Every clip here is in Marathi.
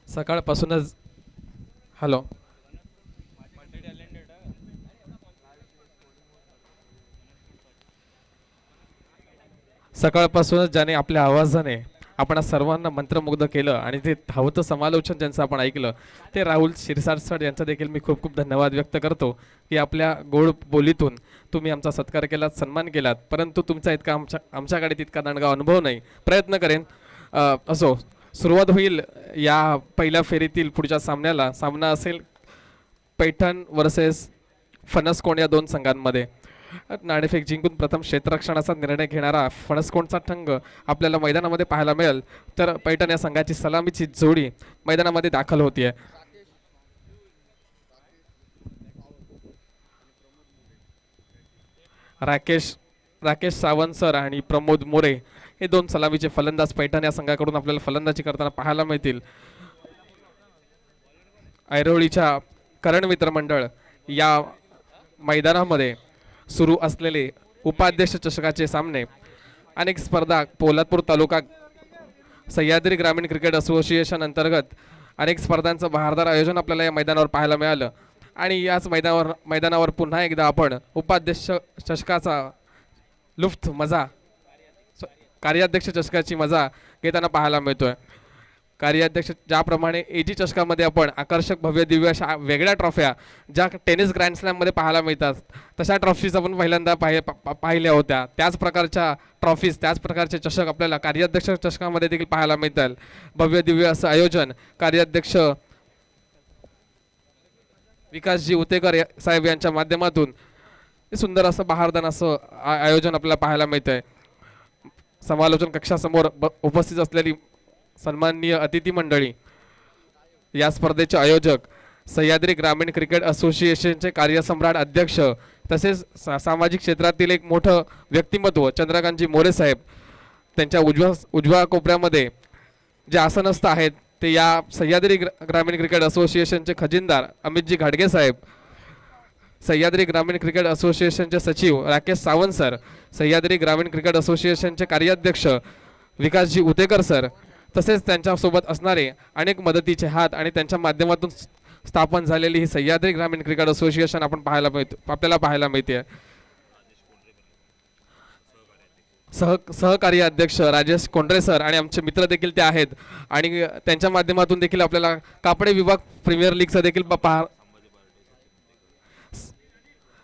सकाळपासूनच हॅलो. सकाळपासूनच ज्याने आपल्या आवाजाने आपण सर्वांना मंत्रमुग्ध केलं आणि ते धावतं समालोचन ज्यांचं आपण ऐकलं ते राहुल शिरसाट सर यांचा देखील मी खूप खूप धन्यवाद व्यक्त करतो की आपल्या गोड बोलीतून तुम्ही आमचा सत्कार केलात, सन्मान केलात. परंतु तुमचा इतका आमच्याकडे तितका दणगा अनुभव नाही. प्रयत्न करेन. असो, सुरुवात होईल या पहिल्या फेरीतील पुढच्या सामन्याला. सामना असेल पैठण वर्सेस फणसकोंड या दोन संघांमध्ये. नाणेफेक जिंकून प्रथम क्षेत्ररक्षणाचा निर्णय घेणारा फणसकोंडचा संघ आपल्याला मैदानामध्ये पाहायला मिळेल, तर पैठण या संघाची सलामीची जोडी मैदानामध्ये दाखल होतीये. राकेश राकेश सावंत सर आणि प्रमोद मोरे हे दोन सलामीचे फलंदाज पैठण या संघाकडून आपल्याला फलंदाजी करताना पाहायला मिळतील. ऐरोळीच्या करण मित्र मंडळ या मैदानामध्ये सुरू असलेले उपाध्यक्ष चषकाचे सामने, अनेक स्पर्धा पोलादपूर तालुका सह्याद्री ग्रामीण क्रिकेट असोसिएशन अंतर्गत अनेक स्पर्धांचं बहारदार आयोजन आपल्याला या मैदानावर पाहायला मिळालं. आणि याच मैदानावर पुन्हा एकदा आपण उपाध्यक्ष चषकाचा लुफ्त मजा, कार्याध्यक्ष चषकाची मजा घेताना पाहायला मिळतोय. कार्याध्यक्ष ज्याप्रमाणे एजी चषकामध्ये आपण आकर्षक भव्य दिव्य अशा वेगळ्या ट्रॉफ्या ज्या टेनिस ग्रँड स्लॅममध्ये पाहायला मिळतात तशा ट्रॉफीज आपण पहिल्यांदा पाहिल्या होत्या. त्याच प्रकारच्या ट्रॉफीज, त्याच प्रकारचे चषक आपल्याला कार्याध्यक्ष चषकामध्ये देखील पाहायला मिळतात. भव्य दिव्य असं आयोजन कार्याध्यक्ष विकासजी उतेकर साहेब यांच्या माध्यमातून सुंदर असं बहारदार असं आयोजन आपल्याला पाहायला मिळतंय. समालोचन कक्षासमोर उपस्थित असलेली सन्माननीय अतिथी मंडळी, या स्पर्धेचे आयोजक सह्याद्री ग्रामीण क्रिकेट असोसिएशनचे कार्यसम्राट अध्यक्ष तसेच सामाजिक क्षेत्रातील एक मोठं व्यक्तिमत्व चंद्रकांतजी मोरे साहेब, त्यांच्या उजव्या कोपऱ्यामध्ये जे आसनस्थ आहेत ते या सह्याद्री ग्रामीण क्रिकेट असोसिएशनचे खजिनदार अमितजी घाडगे साहेब, सह्याद्री ग्रामीण क्रिकेट असोसिएशनचे सचिव राकेश सावंत सर, सह्याद्री ग्रामीण क्रिकेट असोसिएशनचे कार्याध्यक्ष विकासजी उतेकर सर, तसेच त्यांच्यासोबत असणारे अनेक मदतीचे हात आणि त्यांच्या माध्यमातून स्थापन झालेली ही सह्याद्री ग्रामीण क्रिकेट असोसिएशन आपल्याला पाहायला मिळते. सहकार्य अध्यक्ष राजेश कोंडरे सर आणि आमचे मित्र देखील ते आहेत आणि त्यांच्या माध्यमातून देखील आपल्याला कापडे विभाग प्रीमियर लीगचा देखील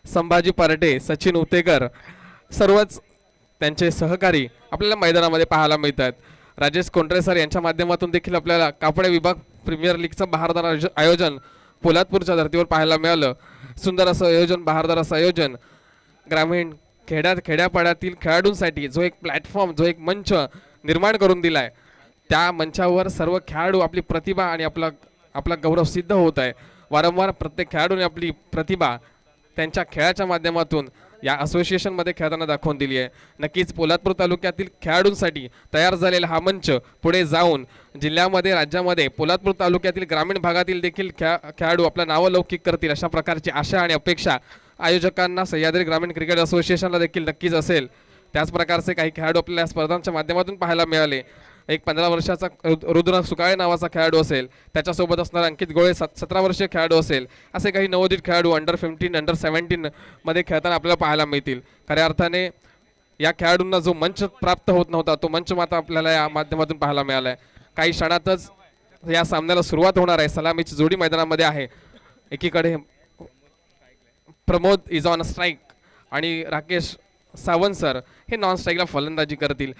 संभाजी पार्टे, सचिन उतेकर, सर्वच त्यांचे सहकारी आपल्याला मैदानामध्ये पाहायला मिळतात. राजेश कोंडरे सर यांच्या माध्यमातून देखील आपल्याला कापडे विभाग प्रीमियर लीगचं बहारदार आयोजन पोलादपूरच्या धर्तीवर पाहायला मिळालं. सुंदर असं आयोजन, बहारदार असं आयोजन ग्रामीण खेड्यापाड्यातील खेळाडूंसाठी जो एक प्लॅटफॉर्म, जो एक मंच निर्माण करून दिलाय, त्या मंचावर सर्व खेळाडू आपली प्रतिभा आणि आपला गौरव सिद्ध होत आहे. वारंवार प्रत्येक खेळाडूने आपली प्रतिभा त्यांच्या खेळाच्या माध्यमातून या असोसिएशनमध्ये खेळताना दाखवून दिली आहे. नक्कीच पोलादपूर तालुक्यातील खेळाडूंसाठी तयार झालेला हा मंच पुढे जाऊन जिल्ह्यामध्ये, राज्यामध्ये, पोलादपूर तालुक्यातील ग्रामीण भागातील देखील खेळाडू आपलं नावं लौकिक करतील अशा प्रकारची आशा आणि अपेक्षा आयोजकांना सह्याद्री ग्रामीण क्रिकेट असोसिएशनला देखील नक्कीच असेल. त्याच प्रकारचे काही खेळाडू आपल्या स्पर्धांच्या माध्यमातून पाहायला मिळाले. एक 15 वर्षाचा रुद्र सुकाळे नावाचा खेळाडू असेल, त्याच्यासोबत असणारा अंकित गोळे 17 वर्षीय खेळाडू असेल, असे काही नवोदित खेळाडू अंडर-15, अंडर-17 मध्ये खेळताना आपल्याला पाहायला मिळतील. खऱ्या अर्थाने या खेळाडूंना जो मंच प्राप्त होत नव्हता तो मंच मात्र आपल्याला या माध्यमातून पाहायला मिळाला आहे. काही क्षणातच या सामन्याला सुरुवात होणार आहे. सलामीची जोडी मैदानामध्ये आहे. एकीकडे प्रमोद इज ऑन स्ट्राईक आणि राकेश सावंत सर हे नॉन स्ट्राईकला फलंदाजी करतील.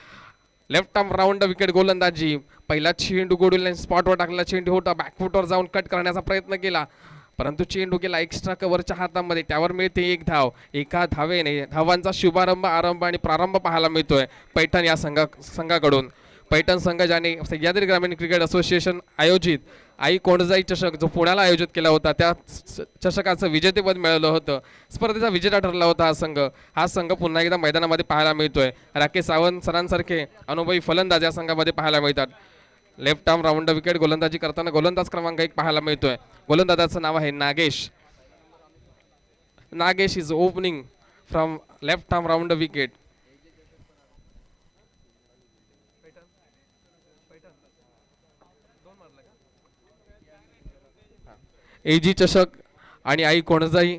लेफ्ट आर्म राऊंड विकेट गोलंदाजी, पहिला चेंडू गोडूला स्पॉटवर टाकला, चेंडू होता बॅकफुटवर जाऊन कट करण्याचा प्रयत्न केला, परंतु चेंडू गेला एक्स्ट्रा कव्हरच्या हातामध्ये. त्यावर मिळते एक धाव. एका धावेने धावांचा शुभारंभ, आरंभ आणि प्रारंभ पाहायला मिळतोय पैठण या संघाकडून. पैठण संघ ज्याने सह्याद्री ग्रामीण क्रिकेट असोसिएशन आयोजित आई कोंडजाई चषक जो पुण्याला आयोजित केला होता त्या चषकाचं विजेतेपद मिळवलं होतं. स्पर्धेचा विजेता ठरला होता हा संघ पुन्हा एकदा मैदानामध्ये पाहायला मिळतोय. राकेश सावंत सरांसारखे अनुभवी फलंदाज या संघामध्ये पाहायला मिळतात. लेफ्ट आर्म राऊंड विकेट गोलंदाजी करताना गोलंदाज क्रमांक 1 पाहायला मिळतोय. गोलंदाजाचं नाव आहे Nagesh. Nagesh is opening from left arm round the wicket. Ag चषक आणि आई कोणजाई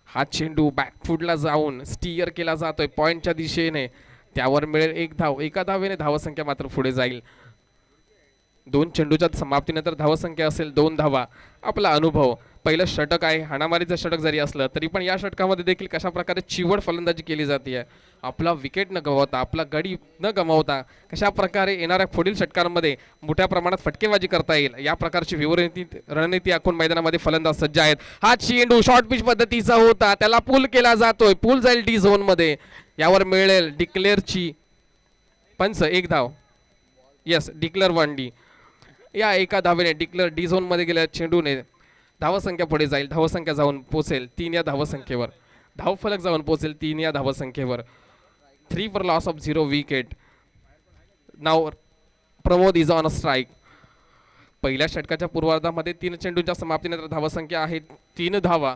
हा चेंडू बॅकफुटला जाऊन स्टीअर केला जातोय पॉइंटच्या दिशेने. त्यावर मिळेल एक धाव. एका धावेने धावसंख्या मात्र पुढे जाईल. दोन चेंडूच्या समाप्तीनंतर धावसंख्या असेल 2 धावा. आपला अनुभव पहिलं षटक आहे. हाणामारीचं षटक जरी असलं तरी पण या षटकामध्ये देखील कशा प्रकारे चिवड फलंदाजी केली जाते. आपला विकेट न गमावता, आपला गडी न गमावता कशा प्रकारे येणाऱ्या पुढील षटकांमध्ये मोठ्या प्रमाणात फटकेबाजी करता येईल या प्रकारची रणनीती आखून मैदानामध्ये फलंदाज सज्ज आहेत. हा चेंडू शॉर्ट पिच पद्धतीचा होता, त्याला पूल केला जातोय. पूल जाईल डी झोन मध्ये. यावर मिळेल डिक्लेअरची पंच. एक धाव. Yes, declare 1 D. या एका धावेने डिक्लेअर डी झोन मध्ये गेल्या चेंडूने धावसंख्या पुढे जाईल. धावसंख्या जाऊन पोहोचेल 3 या धावसंख्येवर. धावफलक जाऊन पोहोचेल 3 या धावसंख्येवर. 3 for loss of 0 wicket. Now Pramod is on a strike. पहिल्या षटकाच्या पूर्वार्धामध्ये 3 चेंडूंच्या समाप्तीनंतर धावसंख्या आहे 3 धावा.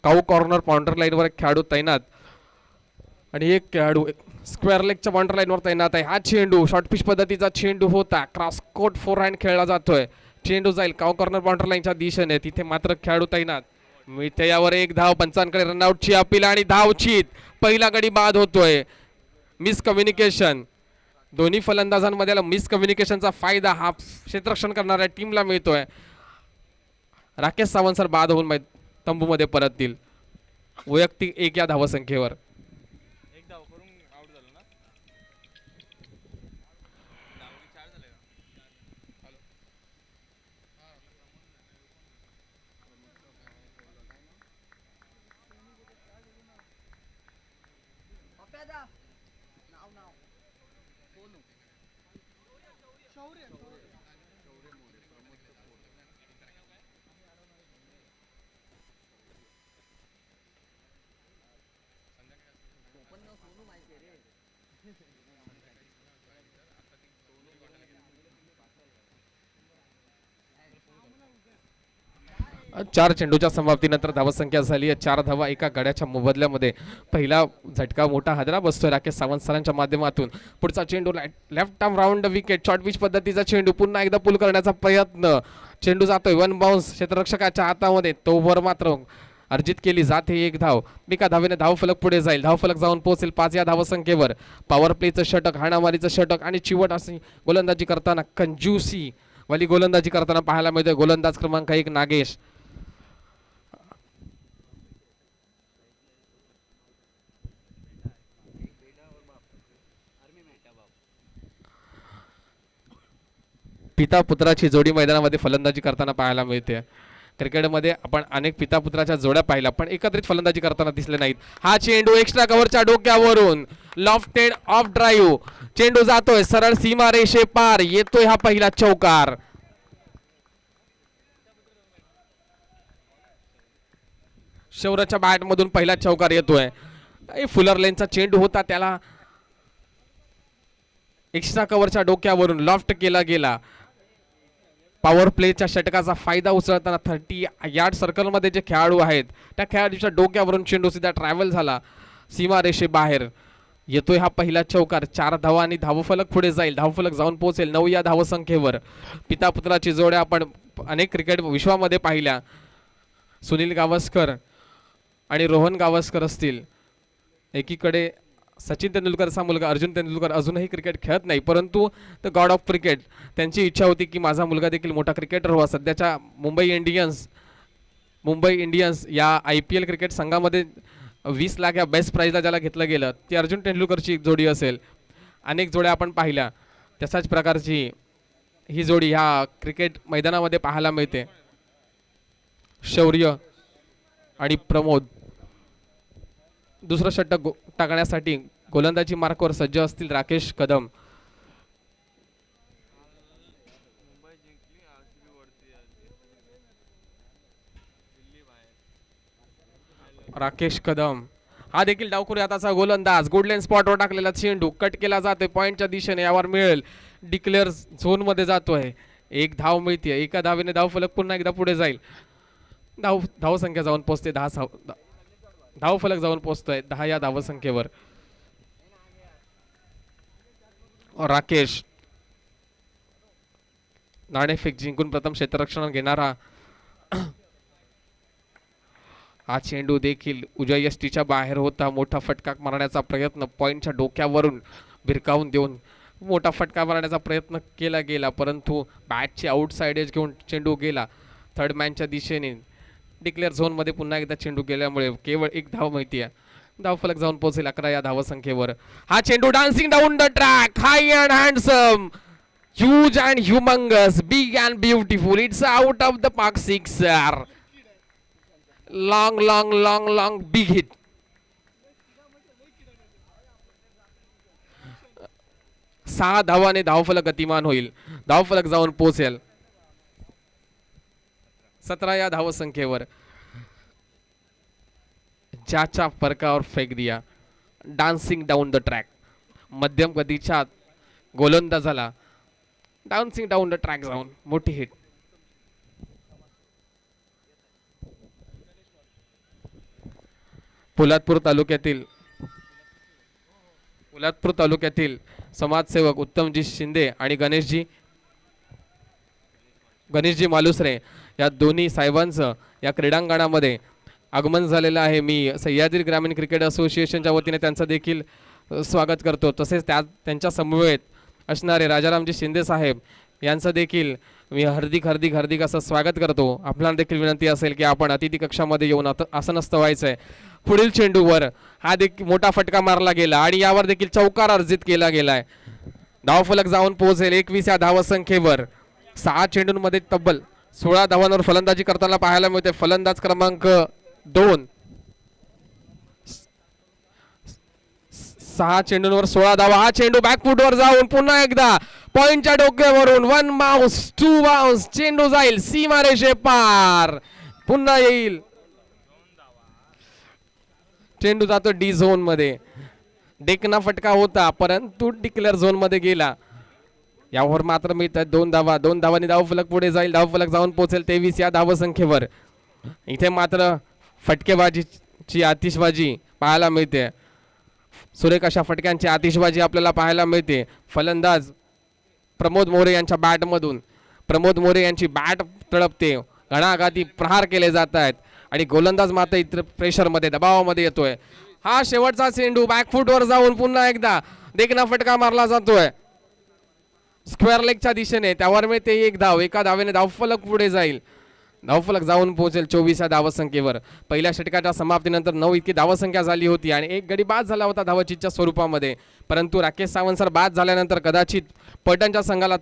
काऊ कॉर्नर बाउंड्री लाईनवर एक खेळाडू तैनात आणि एक खेळाडू स्क्वेअर लेगच्या बाउंड्री लाईनवर तैनात आहे. हा चेंडू शॉर्ट पिच पद्धतीचा चेंडू होता. क्रॉस कोर्ट फोरहँड खेळला जातोय. चेंडू जाईल काऊ कॉर्नर बाउंड्री लाईनच्या दिशेने. तिथे मात्र खेळाडू तैनात. मिळते यावर एक धाव. पंचांकडे रनआउटची अपील आणि धावचीत. पहिला गडी बाद होतोय. मिसकम्युनिकेशन. दोन्ही फलंदाजांमध्ये मिसकम्युनिकेशनचा फायदा हा क्षेत्ररक्षण करणाऱ्या टीमला मिळतोय. राकेश सावंत सर बाद होऊन तंबूमध्ये परततील. वैयक्तिक 1 या धावसंख्येवर. चार चेंडूच्या समाप्तीनंतर धावसंख्या झाली आहे 4 धावा एका गड्याच्या मोबदल्यामध्ये. पहिला झटका मोठा हादरा बसतोय राकेश सावंत सरांच्या माध्यमातून. पुढचा चेंडू left arm round wicket. Short pitch पद्धतीचा चेंडू पुन्हा एकदा पुल करण्याचा प्रयत्न. चेंडू जातोय 1 बाउन्स क्षेत्ररक्षकाच्या हातामध्ये. तोवर मात्र अर्जित केली जाते 1 धाव. एका धावेने धावफलक पुढे जाईल. धावफलक जाऊन पोहोचेल 5 या धावसंख्येवर. पॉवर प्लेचं षटक, हाणामारीचं षटक आणि चिवट अशी गोलंदाजी करताना कंजूसी वाली गोलंदाजी करताना पाहायला मिळते. गोलंदाज क्रमांक 1 नागेश. पिता पुत्राची जोडी मैदानामध्ये फलंदाजी करताना पाहायला मिळते. क्रिकेटमध्ये आपण अनेक पिता पुत्राच्या जोड्या पाहिल्या पण एकत्रित फलंदाजी करताना दिसले नाहीत. हा चेंडू एक्स्ट्रा कव्हरच्या डोक्यावरून लॉफ्टेड ऑफ ड्राईव्ह. चेंडू जातोय सरळ सीमा रेषे पार. येतोय हा पहिला चौकार. शौर्यच्या बॅट मधून पहिला चौकार येतोय. फुलर लेनचा चेंडू होता, त्याला एक्स्ट्रा कव्हरच्या डोक्यावरून लॉफ्ट केला गेला. पॉवर प्लेच्या षटकाचा फायदा उचलताना 30 यार्ड सर्कलमध्ये जे खेळाडू आहेत त्या खेळाडूच्या डोक्यावरून चेंडू सीधा ट्रॅव्हल झाला सीमा रेषे बाहेर. येतोय हा पहिला चौकार. 4 धावा आणि धावफलक पुढे जाईल. धावफलक जाऊन पोहोचेल 9 या धावसंख्येवर. पिता पुत्राची जोड्या आपण अनेक क्रिकेट विश्वामध्ये पाहिल्या. सुनील गावस्कर आणि रोहन गावस्कर असतील. एकीकडे सचिन तेंडुलकरचा मुलगा अर्जुन तेंडुलकर अजूनही क्रिकेट खेळत नाही परंतु द गॉड ऑफ क्रिकेट त्यांची इच्छा होती की माझा मुलगा देखील मोठा क्रिकेटर व्हावा. सध्याच्या मुंबई इंडियन्स या IPL क्रिकेट संघामध्ये 20 लाख या बेस्ट प्राइजला ज्याला घेतलं गेलं ती अर्जुन तेंडुलकरची एक जोडी असेल. अनेक जोड्या आपण पाहिल्या तशाच प्रकारची ही जोडी ह्या क्रिकेट मैदानामध्ये पाहायला मिळते. शौर्य आणि प्रमोद दुसरं षटक टाकण्यासाठी गोलंदाजी मार्कवर सज्ज असतील. राकेश कदम. राकेश कदम हा देखील डावखुरी हाताचा गोलंदाज गोल्डन स्पॉटवर टाकलेला चेंडू कट केला जातोय पॉइंटच्या दिशेने, यावर मिळेल डिक्लेअर झोन मध्ये जातोय. एक धाव मिळते, एका धावेने धावफलक पुन्हा एकदा पुढे जाईल. धावसंख्या जाऊन पोहोचते 10. धावफलक जाऊन पोहोचतोय 10 या धावसंख्येवर. राकेश नाणेफेक जिंकून प्रथम क्षेत्ररक्षण घेणारा. हा चेंडू देखील उजव्या यष्टीच्या बाहेर होता. मोठा फटका मारण्याचा प्रयत्न पॉइंटच्या डोक्यावरून भिरकावून देऊन मोठा फटका मारण्याचा प्रयत्न केला गेला, परंतु बॅटची आउटसाइड एज घेऊन चेंडू गेला थर्ड मॅनच्या दिशेने. डिक्लेअर झोन मध्ये पुन्हा एकदा चेंडू गेल्यामुळे केवळ एक धाव मिळते. धावफलक जाऊन पोहोचेल 11 या धावसंख्येवर. हा चेंडू dancing down the track, high and handsome, huge and humongous, big and beautiful. It's out of the park sixer. Long big hit. सहा धावाने धावफलक गतिमान होईल. धावफलक जाऊन पोहोचेल 17 या धावसंख्येवर. ज्याच्या फरकावर फेक दिया, डान्सिंग डाऊन द ट्रॅक, मध्यम गतीच्या गोलंदाजाला डान्सिंग डाऊन द ट्रॅक जाऊन मोठी हिट. पोलादपूर तालुक्यातील समाजसेवक उत्तमजी शिंदे आणि गणेशजी मालुसरे या दोन्ही साहेबांचं या क्रीडांगणामध्ये आगमन झालेलं आहे. मी सह्याद्री ग्रामीण क्रिकेट असोसिएशनच्या वतीने त्यांचं देखील स्वागत करतो. तसेच त्यांच्या समवेत असणारे राजारामजी शिंदे साहेब यांचं देखील मी हार्दिक असं स्वागत करतो. आपल्याला देखील विनंती असेल की आपण अतिथी कक्षामध्ये येऊन आसनस्थ व्हायचंय. पुढील चेंडूवर हा देखील मोठा फटका मारला गेला आणि यावर देखील चौकार अर्जित केला गेलाय. धावफलक जाऊन पोहोचेल 21 या धावसंख्येवर. 6 चेंडूंमध्ये तब्बल 16 धावांवर फलंदाजी करताना पाहायला मिळते फलंदाज क्रमांक 2. 6 चेंडूंवर 16 धावा. हा चेंडू बॅकफुटवर जाऊन पुन्हा एकदा पॉइंटच्या डोक्यावरून 1 बाउन्स 2 बाउन्स, चेंडू जाईल सीमारेषे पार, पुन्हा येईल. चेंडू जातो डी झोन मध्ये. डेकना फटका होता परंतु डिक्लेअर झोन मध्ये गेला. यावर मात्र मिळतात 2 धावा. 2 धावांनी धावफलक पुढे जाईल. धावफलक जाऊन पोहोचेल 23 या धावसंख्येवर. इथे मात्र फटकेबाजीची आतिषबाजी पाहायला मिळते. सुरेख अशा फटक्यांची आतिषबाजी आपल्याला पाहायला मिळते. फलंदाज प्रमोद मोरे यांच्या बॅटमधून. प्रमोद मोरे यांची बॅट तळपते. घणाघाती प्रहार केले जात आहेत आणि गोलंदाज मात्र इतर प्रेशरमध्ये दबावामध्ये येतोय. हा शेवटचा चेंडू बॅकफुटवर जाऊन पुन्हा एकदा देखना फटका मारला जातोय स्क्वेअर लेगच्या दिशेने. त्यावर मिळते 1 धाव. एका धावेने धावफलक पुढे जाईल. धावफलक जाऊन पोहोचेल 24 या धावसंख्येवर. पहिल्या षटकाच्या समाप्तीनंतर 9 इतकी धावसंख्या झाली होती आणि एक गडी बाद झाला होता धावचीतच्या स्वरूपामध्ये. परंतु राकेश सावंत सर बाद झाल्यानंतर कदाचित पलटणच्या संघाला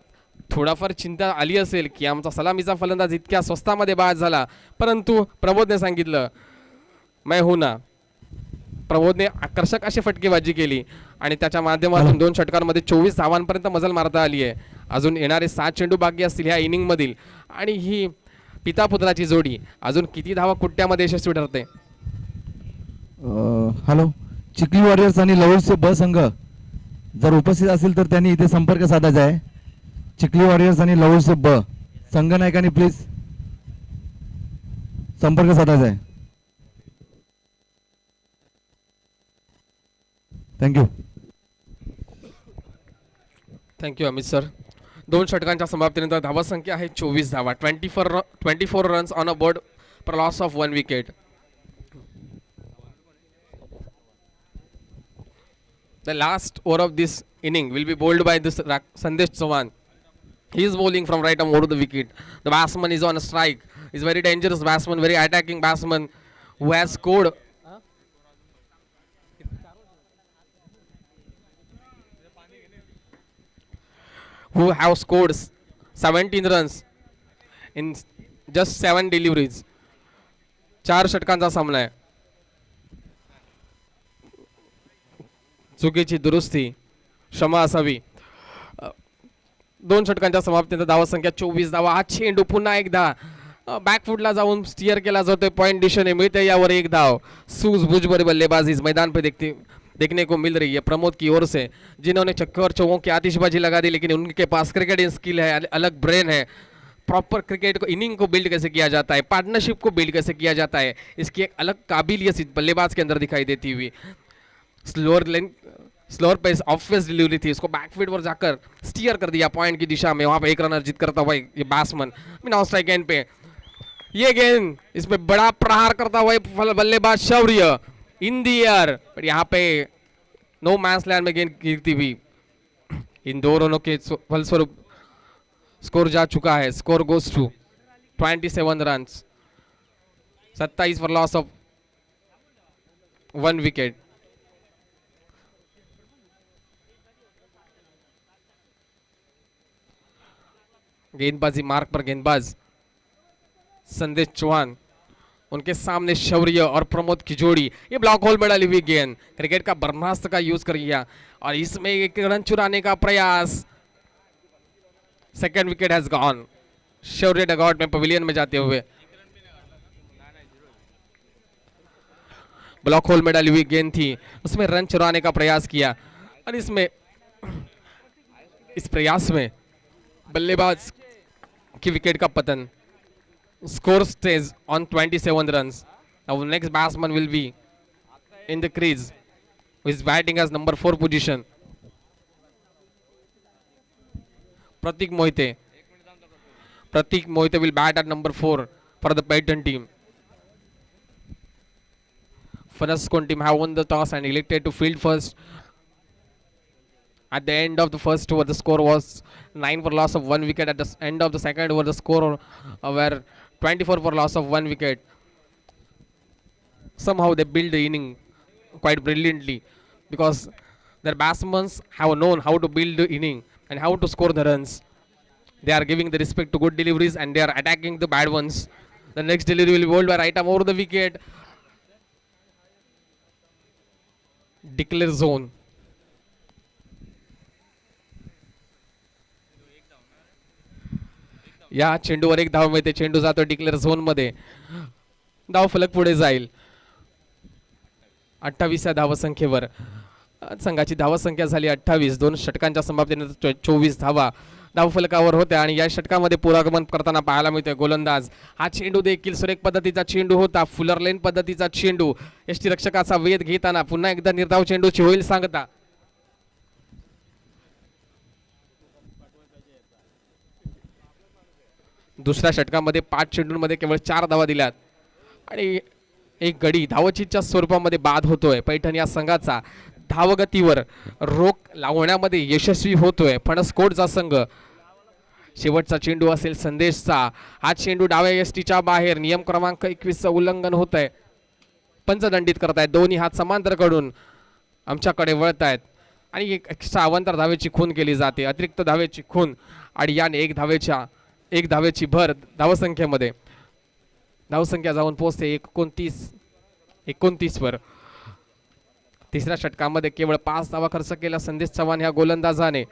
थोडाफार चिंता आली असेल की आमचा सलामीचा फलंदाज इतक्या स्वस्तामध्ये बाद झाला. परंतु प्रमोदने सांगितलं मैं हूं ना. प्रमोदने आकर्षक अशी फटकेबाजी केली आणि त्याच्या माध्यमातून 2 षटकांमध्ये 24 धावांपर्यंत मजल मारता आली आहे. अजून येणारे 7 चेंडू बाकी असतील ह्या इनिंग मधील आणि ही पिता पुत्राची जोडी अजून किती धावा कुट्ट्यामध्ये यशस्वी ठरते. हॅलो, चिखली वॉरियर्स आणि लवळसे ब संघ जर उपस्थित असेल तर त्यांनी इथे संपर्क साधायचा आहे. चिखली वॉरियर्स आणि लवळसे ब संघ नायकांनी प्लीज संपर्क साधायचा आहे. Thank you Amit sir. 2 षटकांच्या समाप्तीनंतर धावसंख्या आहे 24 धावा. 24 runs on a board for loss of 1 wicket. The last over of this inning will be bowled by this Sandesh Chauhan. He is bowling from right arm over the wicket. The batsman is on a strike. He's very dangerous batsman, very attacking batsman who has scored. Who have scored 17 runs in just 7 deliveries. 4 षटकांचा सामना आहे. चुकीची दुरुस्ती क्षमा असावी. 2 षटकांच्या समाप्तीनंतर धावसंख्या 24 धावा. हा चेंडू पुन्हा एकदा बॅकफुटला जाऊन स्टिअर केला जातोय, पॉइंट दिशेने मिळते यावर एक धाव. सूझबूझ भरी बल्लेबाजी इस मैदान पे देखने को मिल रही है प्रमोद की ओर से, जिन्होंने छक्के और चौकों की आतिशबाजी लगा दी, लेकिन उनके पास क्रिकेटिंग स्किल है, अलग ब्रेन है. प्रॉपर क्रिकेट को इनिंग को बिल्ड कैसे किया जाता है, पार्टनरशिप को बिल्ड कैसे किया जाता है, इसकी एक अलग काबिलियत इस बल्लेबाज के अंदर दिखाई देती हुई. Slower pace off pace delivery थी, उसको बैकफीट पर जाकर स्टियर कर दिया पॉइंट की दिशा में. वहां पे एक रन अर्जित करता हुआ ये बैट्समैन नाउ स्ट्राइक एंड पे. ये गेंद इसमें बड़ा प्रहार करता हुआ बल्लेबाज शौर्य इन दी एयर, पर यहाँ पे नो मैच लैंड में गेंद गिरती हुई. इन दो रनों के फलस्वरूप स्कोर जा चुका है. Score goes to 27 run, 27 for loss of 1 wicket. गेंदबाजी मार्क पर गेंदबाज संदेश चौहान, उनके सामने शौर्य और प्रमोद की जोड़ी. ये ब्लॉक होल में डाली हुई गेंद क्रिकेट का ब्रह्मास्त्र का यूज कर किया और इसमें एक रन चुराने का प्रयास. Second wicket has gone. शौर्य डगआउट में पवेलियन में जाते हुए. ब्लॉक होल में डाली हुई गेंद थी, उसमें रन चुराने का प्रयास किया और इस प्रयास में बल्लेबाज की विकेट का पतन. Score stays on 27 runs. Now next batsman will be in the crease, who is batting as number 4 position. Pratik Mohite will bat at number 4 for the Payton team. Fanaskon team have won the toss and elected to field first. At the end of the first over, the score was 9 for loss of 1 wicket. At the end of the second over, the score were 24 for loss of 1 wicket. Somehow they built the inning quite brilliantly because their batsmen have known how to build the inning and how to score the runs. They are giving the respect to good deliveries and they are attacking the bad ones. The next delivery will be bowled by right arm over the wicket. Declare zone. या चेंडूवर एक धाव मिळते. चेंडू जातो डिक्लेअर झोन मध्ये. धाव फलक पुढे जाईल 28व्या धावसंख्येवर. संघाची धावसंख्या झाली 28. 2 षटकांच्या समाप्तीनंतर 24 धावा धावफलकावर होत्या आणि या षटकामध्ये पुरागमन करताना पाहायला मिळतोय गोलंदाज. हा चेंडू देखील सुरेख पद्धतीचा चेंडू होता, फुलर लेन पद्धतीचा चेंडू. यष्टीरक्षकाचा वेध घेताना पुन्हा एकदा निर्धाव चेंडूची होईल सांगता. दुसऱ्या षटकामध्ये 5 चेंडूंमध्ये केवळ 4 धावा दिल्यात आणि एक गडी धावचीच्या स्वरूपामध्ये बाद होतोय. पैठण या संघाचा धावगतीवर रोख लावण्यामध्ये यशस्वी होतोय फणसकोटचा संघ. शेवटचा चेंडू असेल संदेशचा. हा चेंडू डाव्या यष्टीच्या बाहेर. नियम क्रमांक 21 चं उल्लंघन होत आहे. पंचदंडित करतायत. दोन्ही हात समांतर कडून आमच्याकडे वळतायत आणि एक एक्स्ट्रा अवांतर धावेची खून केली जाते, अतिरिक्त धावेची खून. आणि याने एक धावेची भर धावसंख्येमध्ये. धावसंख्या जाऊन पोहोचते 29 वर. तिसऱ्या षटकामध्ये केवळ 5 धावा खर्च केला संदेश चव्हाण ह्या गोलंदाजाने.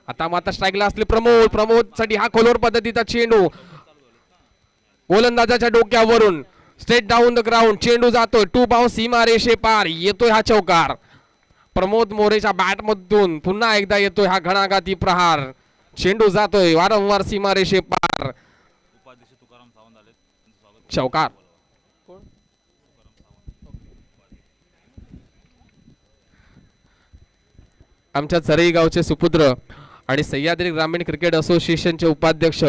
आता मात्र स्ट्राईकला असले प्रमोद साठी हा खोलवर पद्धतीचा चेंडू गोलंदाजाच्या डोक्यावरून स्ट्रेट डाऊन द ग्राउंड. चेंडू जातोय 2 बाउन्स सीमा रेषे पार. येतोय हा चौकार. प्रमोद मोरेच्या बॅट मधून पुन्हा एकदा येतोय हा घणाघाती प्रहार. चेंडू जातोय वारंवार सीमा रेषे पार. चौकार. आमच्या चरई गावचे सुपुत्र आणि सह्याद्री ग्रामीण क्रिकेट असोसिएशनचे उपाध्यक्ष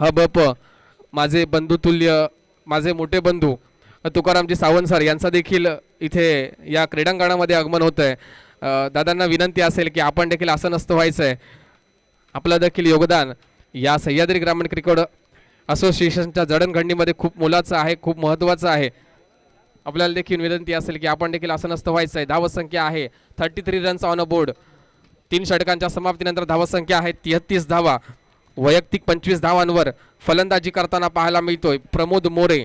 हबप माझे बंधुतुल्य माझे मोठे बंधू तुकारामजी सावंत सर यांचा देखील इथे या क्रीडांगणामध्ये आगमन होत आहे. दादांना विनंती असेल की आपण देखील असं नसतं व्हायचंय. आपलं देखील योगदान या सह्याद्री ग्रामीण क्रिकेट असोसिएशनच्या जडणघडणीमध्ये खूप मोलाचं आहे, खूप महत्त्वाचं आहे. आपल्याला देखील विनंती असेल की आपण देखील असं नसतं व्हायचंय. धावसंख्या आहे 33 रन्स ऑन अ बोर्ड. 3 षटकांच्या समाप्तीनंतर धावसंख्या आहे 33 धावा. वैयक्तिक 25 धावांवर फलंदाजी करताना पाहायला मिळतोय प्रमोद मोरे.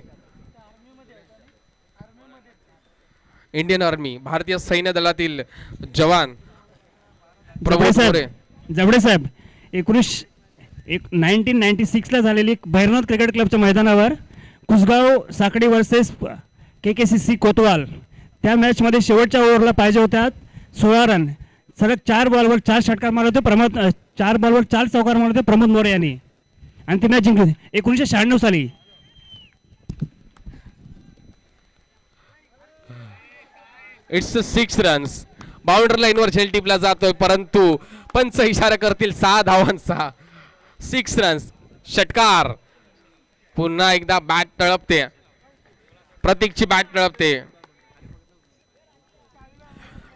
इंडियन आर्मी भारतीय सैन्य दलातील जवान प्रमोद मोरे. जबडे साहेब 1996ला झालेली एक भैरवनाथ क्रिकेट क्लबच्या मैदानावर कुसगाव साकडी वर्सेस KKCC कोतवाल, त्या मॅचमध्ये शेवटच्या ओव्हरला पाहिजे होत्या 16 रन. सलग 4 बॉलवर 4 षटकार मारले होते 4 बॉलवर 4 चौकार मारले होते प्रमोद मोरे यांनी, आणि ती मॅच जिंकली 1996 साली. It's 6 runs. बाउंड्री लाईनवर झेल टिपला जातोय, परंतु पंच इशारा करतील 6 धावांचा. 6 रन्स. षटकार. पुन्हा एकदा बॅट टळपते, प्रतीकची बॅट टळपते.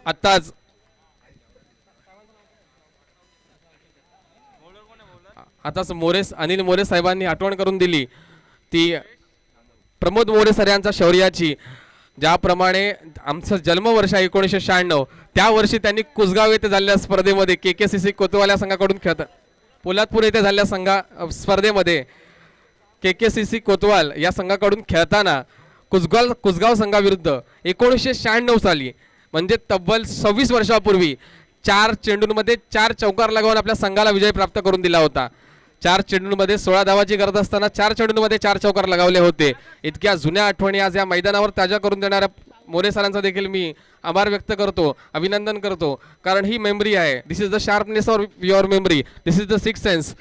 आताच अनिल मोरे साहेबांनी आठवण करून दिली ती प्रमोद मोरे सर यांचा शौर्याची. ज्याप्रमाणे आमचं जन्मवर्ष आहे 1996, त्या वर्षी त्यांनी कुसगाव येथे झालेल्या स्पर्धेमध्ये KKCC कोतवाल या संघाकडून खेळत, पोलादपूर येथे झालेल्या स्पर्धेमध्ये KKCC कोतवाल या संघाकडून खेळताना कुसगाव संघाविरुद्ध 1996 साली, म्हणजे तब्बल 26 वर्षापूर्वी 4 चेंडूंमध्ये 4 चौकार लगावून आपल्या संघाला विजय प्राप्त करून दिला होता. 4 चेंडूंमध्ये 16 धावाची गरज असताना 4 चेंडूंमध्ये 4 चौकार लगावले होते. इतक्या जुन्या आठवणी आज या मैदानावर ताज्या करून देणाऱ्या मोरे सरांचा देखील मी आभार व्यक्त करतो, अभिनंदन करतो, कारण ही मेमरी आहे. This is the sharpness of your memory, this is the six sense.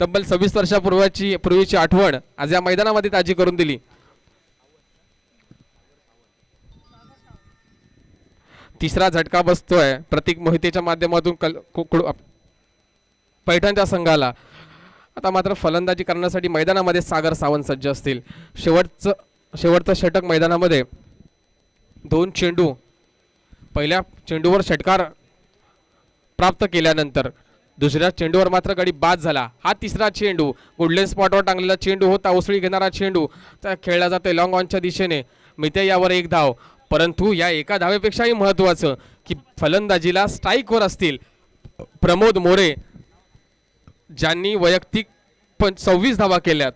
तब्बल 26 वर्षापूर्वीची आठवण आज या मैदानामध्ये ताजी करून दिली. तिसरा झटका बसतोय प्रतीक मोहितेच्या माध्यमातून पैठणच्या संघाला. आता मात्र फलंदाजी करण्यासाठी मैदानामध्ये सागर सावंत सज्ज असतील. शेवटचं षटक मैदानामध्ये 2 चेंडू, पहिल्या चेंडूवर षटकार प्राप्त केल्यानंतर दुसऱ्या चेंडूवर मात्र गडी बाद झाला. हा तिसरा चेंडू गोल्डन स्पॉटवर टांगलेला चेंडू होता, उसळी घेणारा चेंडू खेळला जातोय लॉंग ऑनच्या दिशेने. मिळते यावर 1 धाव, परंतु या एका धावेपेक्षाही महत्त्वाचं की फलंदाजीला स्ट्राईकवर असतील प्रमोद मोरे, ज्यांनी वैयक्तिक 26 धावा केल्यात.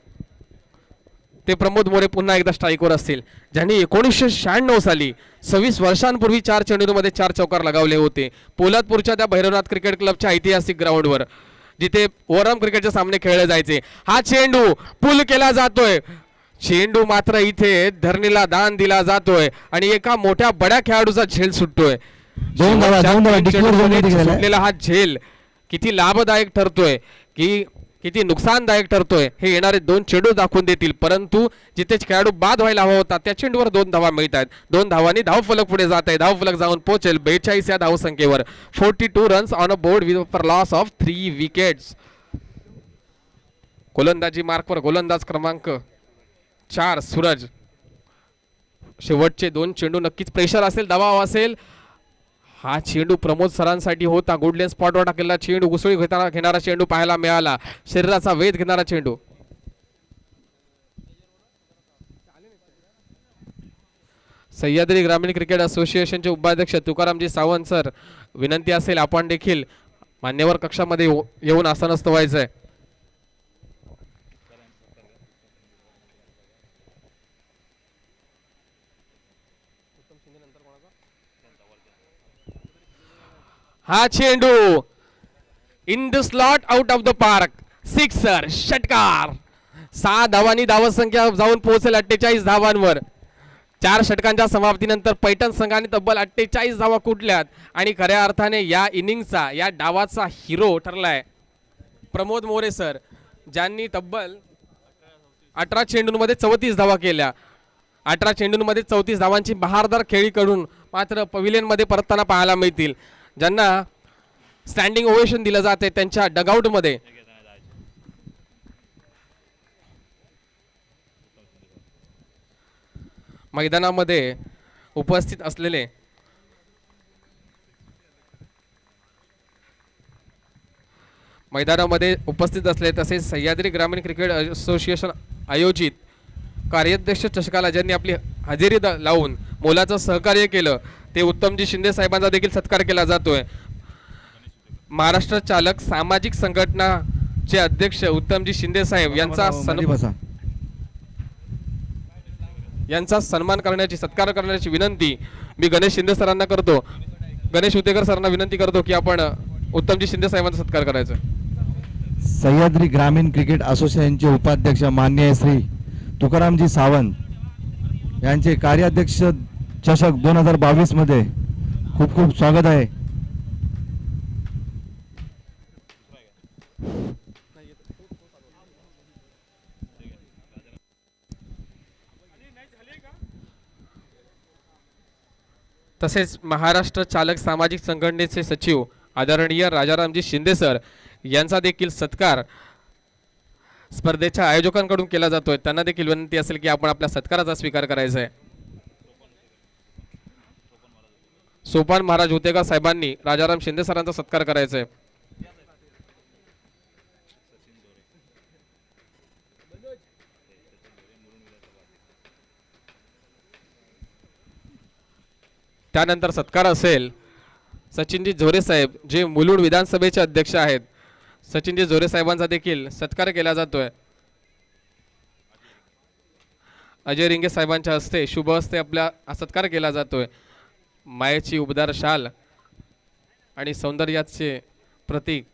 ते प्रमोद मोरे पुन्हा एकदा स्ट्राईकवर असतील, ज्यांनी 1996 साली 26 वर्षांपूर्वी 4 चेंडूंमध्ये 4 चौकार लगावले होते पोलादपूरच्या त्या भैरवनाथ क्रिकेट क्लबच्या ऐतिहासिक ग्राउंडवर, जिथे ओव्हरआर्म क्रिकेटचे सामने खेळले जायचे. हा चेंडू पुल केला जातोय, चेंडू मात्र इथे धरणीला दान दिला जातोय आणि एका मोठ्या बड्या खेळाडूचा झेल सुटतोय. सुटलेला हा झेल किती लाभदायक ठरतोय की किती नुकसानदायक ठरतोय हे येणारे 2 चेंडू दाखवून देतील. परंतु जिथे खेळाडू बाद व्हायला हवा होता त्या चेंडूवर 2 धावा मिळत आहेत. 2 धावांनी धावफलक पुढे जात आहे. धावफलक जाऊन पोहोचेल 42 या धावसंख्येवर. 42 runs on a board with loss of 3 wickets. गोलंदाजी मार्कवर गोलंदाज क्रमांक 4 सूरज. शेवटचे 2 चेंडू नक्कीच प्रेशर असेल, दबाव असेल. हा चेंडू प्रमोद सरांसाठी होता. गोल्डन स्पॉटवर टाकलेला चेंडू, उसळी घेणारा चेंडू पाहायला मिळाला, शरीराचा वेध घेणारा चेंडू. सह्याद्री ग्रामीण क्रिकेट असोसिएशनचे उपाध्यक्ष तुकारामजी सावंत सर, विनंती असेल आपण देखील मान्यवर कक्षामध्ये येऊन आसनस्थ व्हायचंय. हा चेंडू in the slot out of the park, sixer, षटकार. 6 धावांनी धावसंख्या जाऊन पोहोचेल 48 धावांवर. 4 षटकांच्या समाप्तीनंतर पैठण संघाने तब्बल 48 धावा कुठल्यात आणि खऱ्या अर्थाने या इनिंगचा, या डावाचा हिरो ठरलाय प्रमोद मोरे सर, ज्यांनी तब्बल 18 चेंडूंमध्ये 34 धावा केल्या. 18 चेंडूंमध्ये 34 धावांची बहारदार खेळी कडून मात्र पविलियन मध्ये परतताना पाहायला मिळतील, ज्यांना स्टँडिंग ओवेशन दिलं जाते त्यांच्या डगआउट मध्ये. मैदानामध्ये उपस्थित असलेले तसेच सह्याद्री ग्रामीण क्रिकेट असोसिएशन आयोजित कार्याध्यक्ष चषकाला ज्यांनी आपली हजेरी लावून मोलाचं सहकार्य केलं ते उत्तमजी शिंदे साहेबांचा देखील सत्कार केला जातोय. महाराष्ट्र चालक सामाजिक संघटनाचे अध्यक्ष उत्तमजी शिंदे साहेब यांचा सन्मान करण्याची, सत्कार करण्याची विनंती मी गणेश शिंदे सरांना करतो. गणेश उतेकर सरांना विनंती करतो की आपण उत्तमजी शिंदे साहेबांचा सत्कार करायचा. सह्याद्री ग्रामीण क्रिकेट असोसिएशनचे उपाध्यक्ष माननीय श्री तुकारामजी सावंत यांचे कार्याध्यक्ष चषक 2022 मध्ये खूप खूप स्वागत आहे. तसेच महाराष्ट्र चालक सामाजिक संघटनेचे सचिव आदरणीय राजारामजी शिंदे सर यांचा देखील सत्कार स्पर्धेच्या आयोजकांकडून केला जातोय. त्यांना देखील विनंती असेल की आपण आपल्या सत्काराचा स्वीकार करायचा आहे. सोपान महाराज होतेगाव साहेबांनी राजाराम शिंदे सरांचा सत्कार करायचा आहे. त्यानंतर सत्कार असेल सचिनजी झोरे साहेब जे मुलुंड विधानसभेचे अध्यक्ष आहेत. सचिनजी झोरे साहेबांचा देखील सत्कार केला जातोय. अजय रिंगे साहेबांच्या हस्ते शुभ हस्ते आपला सत्कार केला जातोय. मायेची उबदार शाल आणि सौंदर्याचे प्रतीक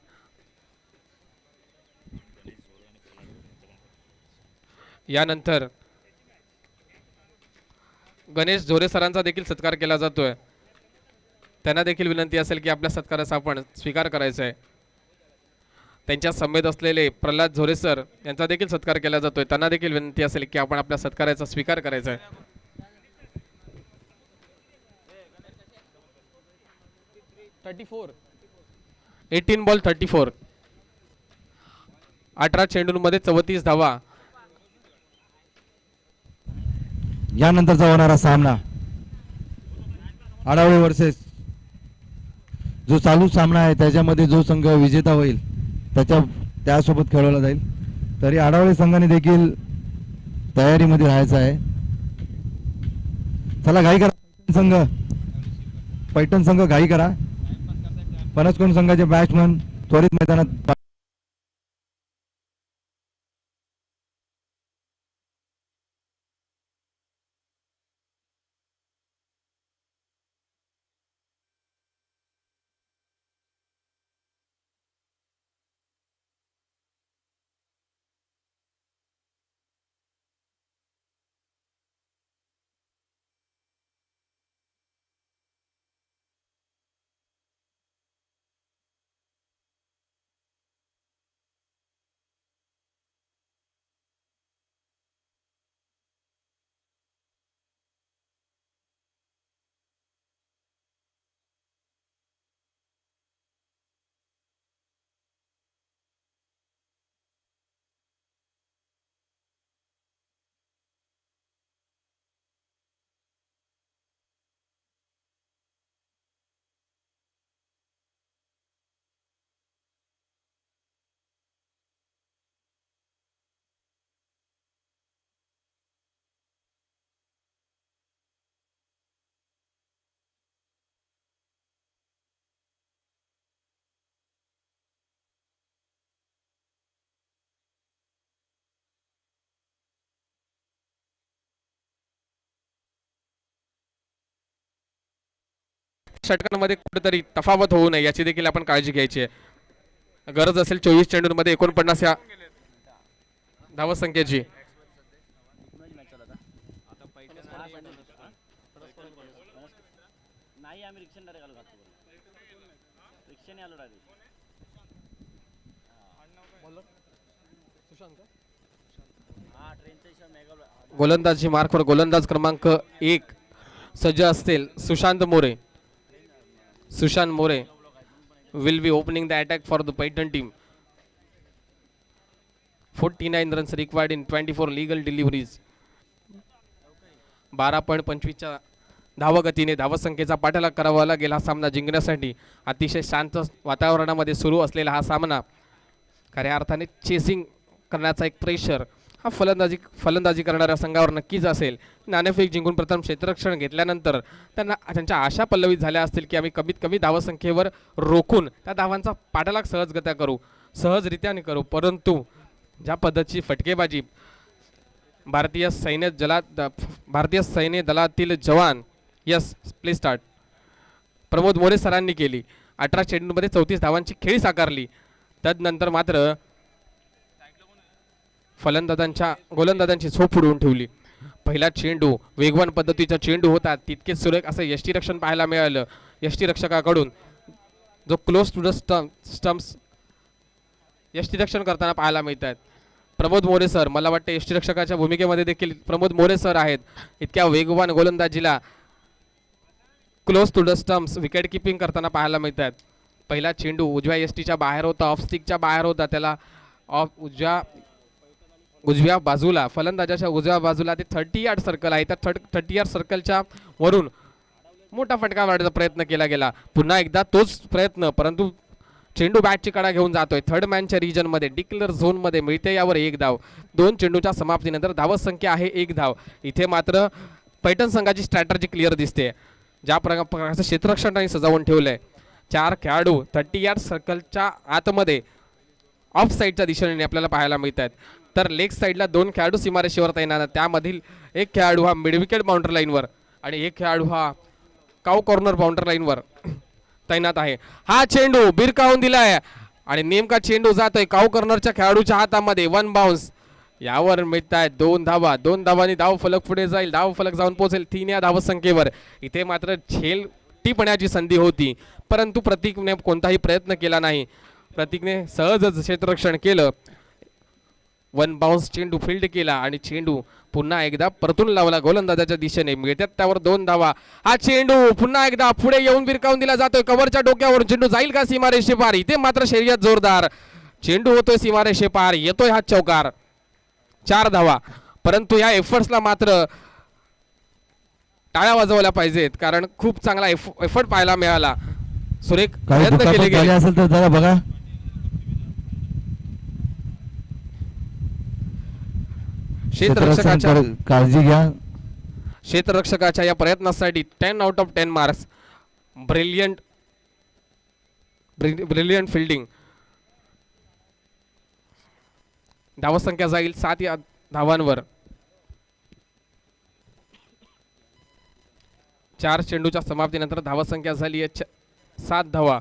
यानंतर गणेश झोरे सरांचा देखील सत्कार केला जातोय. त्यांना देखील विनंती असेल की आपल्या सत्काराचा आपण स्वीकार करायचा आहे. त्यांच्या समेत असलेले प्रल्हाद झोरे सर यांचा देखील सत्कार केला जातोय. त्यांना देखील विनंती असेल की आपण आपल्या सत्काराचा स्वीकार करायचा आहे. एटीन बॉल 34 18 चेंडूंमध्ये 34 धावा. यानंतरचा होणारा सामना आडावळे वर्सेस जो चालू सामना आहे त्याच्यामध्ये जो संघ विजेता होईल त्यासोबत खेळवला जाईल. तरी आडावळे संघाने देखील तयारीमध्ये राहायचं आहे. चला घाई करा पैठण संघ घाई करा. पनसकोण संघाचे बॅट्समन त्वरित मैदानात षटकांमध्ये कुठेतरी तफावत होऊ नये याची देखील आपण काळजी घ्यायची आहे. गरज असेल 24 चेंडूंमध्ये 49 या धावसंख्येची. गोलंदाजी मार्कवर गोलंदाज क्रमांक 1 सज्ज असतील Sushant More. Sushant More will be opening the attack for the Python team. 49 runs required in 24 legal deliveries. 12.25 धावगतीने धावसंख्येचा पाठलाग करावा लागेल हा सामना जिंकण्यासाठी. अतिशय शांत वातावरणामध्ये सुरू असलेला हा सामना खऱ्या अर्थाने चेसिंग करण्याचा एक प्रेशर हा फलंदाजी करणाऱ्या संघावर नक्कीच असेल. नाणेफेक जिंकून प्रथम क्षेत्ररक्षण घेतल्यानंतर त्यांच्या आशा पल्लवित झाल्या असतील की आम्ही कमीत कमी धावसंख्येवर रोखून त्या धावांचा पाठलाग सहजरित्याने करू. परंतु ज्या पद्धतीची फटकेबाजी भारतीय सैन्य दलातील जवान प्लीज स्टार्ट प्रमोद मोरे सरांनी केली. 18 चेंडूंमध्ये 34 धावांची खेळी साकारली. तदनंतर मात्र गोलंदाजांची झोप उडवून ठेवली. पहिला चेंडू वेगवान पद्धतीचा चेंडू होता, तितकेच सुरेख असं यष्टीरक्षण पाहायला मिळालं यष्टीरक्षकाकडून, जो क्लोज टू द स्टम्प्स यष्टीरक्षण करताना पाहायला मिळत आहेत. प्रमोद मोरे सर, मला वाटतं यष्टीरक्षकाच्या भूमिकेमध्ये देखील प्रमोद मोरे सर आहेत. इतक्या वेगवान गोलंदाजीला close to the stumps wicket keeping करताना पाहायला मिळतात. पहिला चेंडू उजव्या यष्टीच्या बाहेर होता, ऑफ स्टिकच्या बाहेर होता, त्याला उजव्या बाजूला फलंदाजाच्या उजव्या बाजूला ते 30 यार्ड सर्कल आहे, त्या 30 यार्ड सर्कलच्या वरून मोठा फटका मारण्याचा प्रयत्न केला गेला. पुन्हा एकदा तोच प्रयत्न, परंतु चेंडू बॅटची कडा घेऊन जातोय. थर्ड मॅनच्या रिजन मध्ये डिक्लेअर झोन मध्ये मिळते यावर 1 धाव. 2 चेंडूच्या समाप्तीनंतर धावसंख्या आहे 1 धाव. इथे मात्र पैठण संघाची स्ट्रॅटर्जी क्लिअर दिसते. ज्या प्रकारचं क्षेत्ररक्षण त्यांनी सजावून ठेवलंय, 4 खेळाडू 30 यार्ड सर्कलच्या आतमध्ये ऑफ साईडच्या दिशेने आपल्याला पाहायला मिळत आहेत. तर लेग साईडला 2 खेळाडू सीमारेषेवर तैनात, त्यामधील एक खेळाडू हा मिड विकेट बाउंड्री लाईनवर आणि एक खेळाडू हा काऊ कॉर्नर बाउंड्री लाईनवर तैनात आहे. हा चेंडू बिरकावून दिलाय आणि नेमका चेंडू जातोय काऊ कॉर्नरच्या खेळाडूच्या हातामध्ये. 1 बाउन्स. यावर मिळत आहेत 2 धावा. 2 धावांनी धाव फलक पुढे जाईल, धाव फलक जाऊन पोहोचेल 3 या धावसंख्येवर. इथे मात्र झेलटीपणाची संधी होती, परंतु प्रतीकने कोणताही प्रयत्न केला नाही. प्रतीकने सहजच क्षेत्ररक्षण केलं. 1 बाउन्स चेंडू फील्ड केला आणि चेंडू पुन्हा एकदा परतून लावला गोलंदाजाच्या दिशेने. मिळतात त्यावर 2 धावा. हा चेंडू पुन्हा एकदा पुढे येऊन बिरकावून दिला जातोय कव्हरच्या डोक्यावरून. चेंडू जाईल का सीमारेषे पार? इथे मात्र शर्यत जोरदार. चेंडू होतोय सीमारेषे पार, येतोय हा चौकार. 4 धावा. परंतु या एफर्ट्सला मात्र टाळ्या वाजवल्या पाहिजेत, कारण खूप चांगला एफर्ट पाहायला मिळाला. सुरेख प्रयत्न केले गेले असेल तर जरा बघा. काळजी घ्या. क्षेत्ररक्षकाच्या या प्रयत्नासाठी 10 out of 10 marks. Brilliant fielding. धावसंख्या जाईल 7 या धावांवर. 4 चेंडूच्या समाप्तीनंतर धावसंख्या झाली 7 धावा.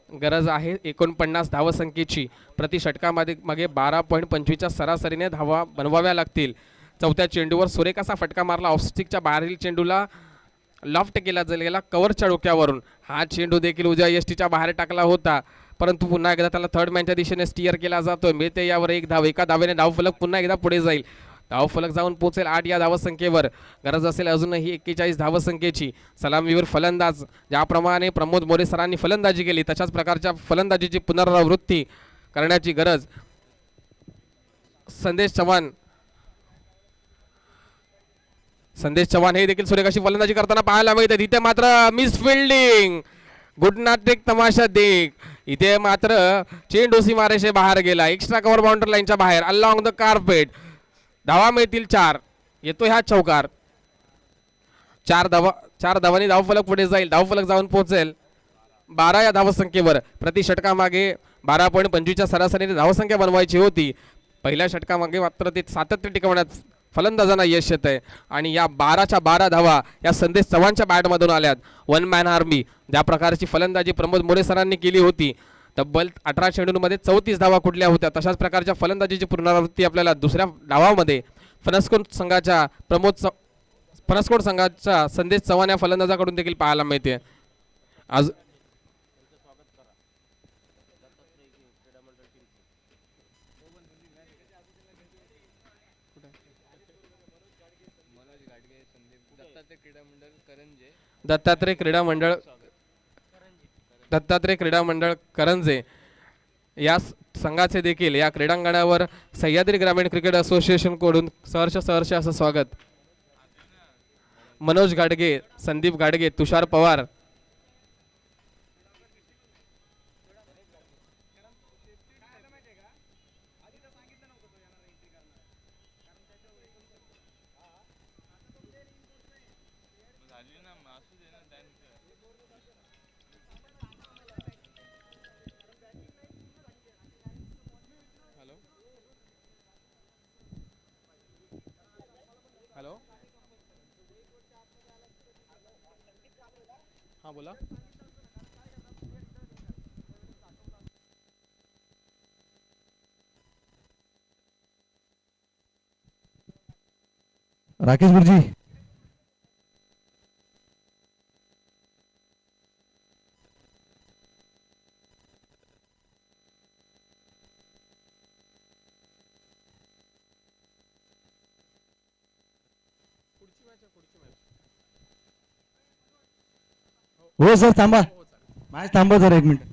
गरज आहे 49 धावसंख्येची. प्रति षटकामध्ये मागे 12.25च्या सरासरीने धावा बनवाव्या लागतील. चौथ्या चेंडूवर सुरेख असा फटका मारला ऑफस्टिकच्या बाहेरील चेंडूला लॉफ्ट केला गेला कव्हरच्या डोक्यावरून. हा चेंडू देखील उजव्या यष्टीच्या बाहेर टाकला होता, परंतु पुन्हा एकदा त्याला थर्ड मॅनच्या दिशेने स्टिअर केला जातोय. मिळते यावर 1 धाव. एका धावेने धावफलक पुन्हा एकदा पुढे जाईल. धावफलक जाऊन पोहोचेल 8 या धावसंख्येवर. गरज असेल अजूनही 41 धावसंख्येची. सलामीवर फलंदाज ज्याप्रमाणे प्रमोद मोरे सरांनी फलंदाजी केली तशाच प्रकारच्या फलंदाजीची पुनरावृत्ती करण्याची गरज. संदेश चव्हाण हे देखील सुरेख अशी फलंदाजी करताना पाहायला मिळते. इथे मात्र मिस फिल्डिंग. गुडनाटिक तमाशा देख. इथे मात्र चेंडू सीमारेषे बाहेर गेला, एक्स्ट्रा कव्हर बाउंड्री लाईनच्या बाहेर, अलोंग द कार्पेट. धावा मिळतील 4. येतो हा चौकार. 4 धावांनी धावफलक पुढे जाईल. धावफलक जाऊन पोहोचेल 12 या धावसंख्येवर. प्रति षटकामागे 12.25च्या सरासरीने धावसंख्या बनवायची होती. पहिल्या षटकामागे मात्र ते सातत्य टिकवण्यात फलंदाजांना यश येत आहे आणि या 12च्या 12 धावा या संदेश चव्हाणच्या बॅटमधून आल्यात. 1 मॅन आर्मी. ज्या प्रकारची फलंदाजी प्रमोद मोरे सरांनी केली होती, तब्बल 18 चेंडूंमध्ये 34 धावा कुठल्या होत्या, तशाच प्रकारच्या फलंदाजीची पुनरावृत्ती आपल्याला दुसऱ्या डावामध्ये फणसकोट संघाच्या संदेश चव्हाण या फलंदाजाकडून देखील पाहायला मिळते. आज दत्तात्रय क्रीडा मंडळ करंजे या संघाचे देखील या क्रीडांगणावर सह्याद्री ग्रामीण क्रिकेट असोसिएशन कडून सहर्ष असं स्वागत. मनोज गाडगे, संदीप गाडगे, तुषार पवार, हॅलो हां बोला. राकेश गुरुजी. हो सर थांबा, मॅच थांबा जरा 1 मिनिट.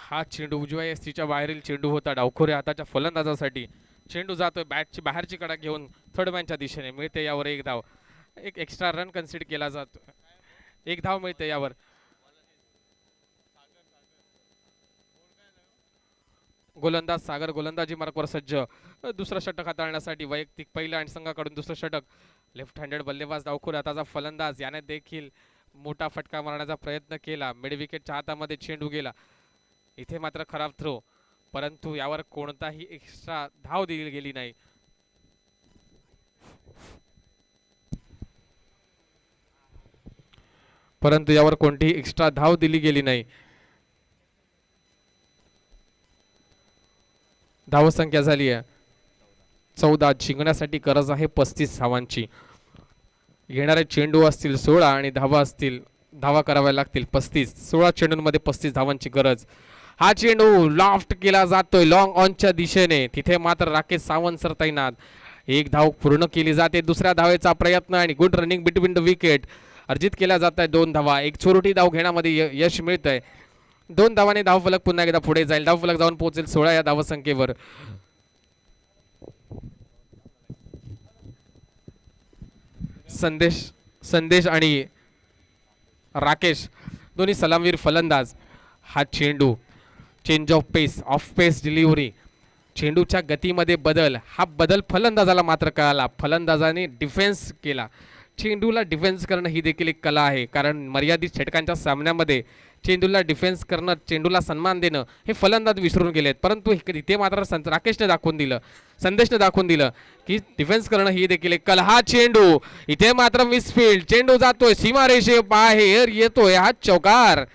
हा चेंडू उजव्या एसटीच्या बाहेरील चेंडू होता डावखोऱ्या हाताच्या फलंदाजासाठी. चेंडू जातोय बॅटची बाहेरची कडा घेऊन थर्ड मॅनच्या दिशेने. मिळते यावर 1 धाव. एक एक्स्ट्रा रन कन्सिडर केला जातो. 1 धाव मिळते यावर. गोलंदाज सागर गोलंदाजी मार्कवर सज्ज. दुसरं षटक हाताळण्यासाठी वैयक्तिक पहिलं आणि संघाकडून दुसरं षटक. लेफ्ट हँडेड बल्लेबाज डावखोऱ्या हाताचा फलंदाज याने देखील मोठा फटका मारण्याचा प्रयत्न केला. मिड विकेटच्या हातामध्ये चेंडू गेला. इथे मात्र खराब थ्रो, परंतु यावर कोणताही एक्स्ट्रा धाव दिली गेली नाही. परंतु यावर कोणतीही एक्स्ट्रा धाव दिली गेली नाही. धावसंख्या झाली आहे 14. जिंकण्यासाठी गरज आहे 35 धावांची. येणारे चेंडू असतील 16 आणि धावा कराव्या लागतील 35. 16 चेंडूंमध्ये 35 धावांची गरज. हा चेंडू लॉफ्ट केला जातोय लॉंग ऑनच्या दिशेने. तिथे मात्र राकेश सावंत सर तैनात. 1 धाव पूर्ण केली जाते. दुसऱ्या धावेचा प्रयत्न आणि good running between the wicket. अर्जित केल्या जात आहे 2 धावा. एक छोटी धाव घेण्यामध्ये यश मिळतंय. 2 धावाने धावफलक पुन्हा एकदा पुढे जाईल. धावफलक जाऊन पोहोचेल 16 या धावसंख्येवर. संदेश आणि राकेश दोन्ही सलामवीर फलंदाज. हा चेंडू change of pace, off pace delivery, चेंडूच्या गतीमध्ये बदल. हा बदल फलंदाजाला मात्र कळाला. फलंदाजाने डिफेन्स केला. चेंडूला डिफेन्स करणं ही देखील एक कला आहे, कारण मर्यादित षटकांच्या सामन्यामध्ये चेंडूला डिफेन्स करणं, चेंडूला सन्मान देणं हे फलंदाज विसरून गेलेत. परंतु इथे मात्र राकेशने दाखवून दिलं, संदेशने दाखवून दिलं की डिफेन्स करणं ही देखील एक कला. हा चेंडू इथे मात्र मिसफील्ड. चेंडू जातोय सीमारेषे बाहेर येतोय. हा चौकार.